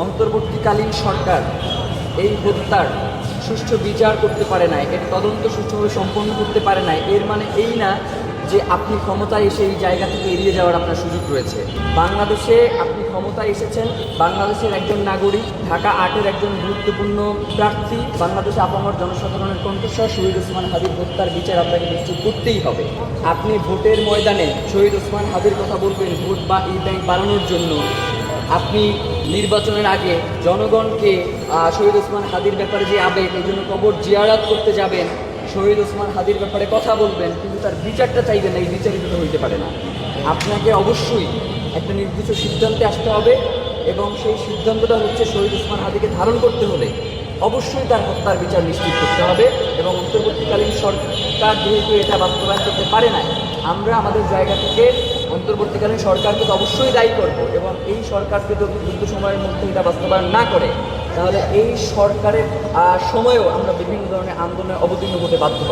অন্তর্বর্তীকালীন সরকার এই হত্যার সুষ্ঠু বিচার করতে পারে নাই, এর তদন্ত সুষ্ঠুভাবে সম্পন্ন করতে পারে নাই, এর মানে এই না যে আপনি ক্ষমতায় এসে এই জায়গা থেকে এড়িয়ে যাওয়ার আপনার সুযোগ রয়েছে। বাংলাদেশে আপনি ক্ষমতায় এসেছেন, বাংলাদেশের একজন নাগরিক, ঢাকা ৮-এর একজন গুরুত্বপূর্ণ প্রার্থী, বাংলাদেশে আপামর জনসাধারণের কণ্ঠস্বর শহীদ ওসমান হাদির হত্যার বিচার আপনাকে নিশ্চিত করতেই হবে। আপনি ভোটের ময়দানে শহীদ ওসমান হাদির কথা বলবেন ভোট বা ই ব্যাংক বাড়ানোর জন্য, আপনি নির্বাচনের আগে জনগণকে শহীদ ওসমান হাদির ব্যাপারে যে আবেগ, এই জন্য কবর জিয়ারাত করতে যাবেন, শহীদ ওসমান হাদির ব্যাপারে কথা বলবেন, কিন্তু তার বিচারটা চাইবেন না, এই বিচারিত হইতে পারে না। আপনাকে অবশ্যই একটা নির্দিষ্ট সিদ্ধান্তে আসতে হবে, এবং সেই সিদ্ধান্তটা হচ্ছে শহীদ ওসমান হাদিকে ধারণ করতে হলে অবশ্যই তার হত্যার বিচার নিশ্চিত করতে হবে। এবং অন্তর্বর্তীকালীন সরকার যেহেতু এটা বাস্তবায়ন করতে পারে না, আমরা আমাদের জায়গা থেকে অন্তর্বর্তীকালীন সরকারকে তো অবশ্যই দায়ী করব, এবং এই সরকারকে যদি দ্রুত সময়ের মধ্যে এটা বাস্তবায়ন না করে, তাহলে এই সরকারের সময়েও আমরা বিভিন্ন ধরনের আন্দোলনে অবতীর্ণ হতে বাধ্য হব।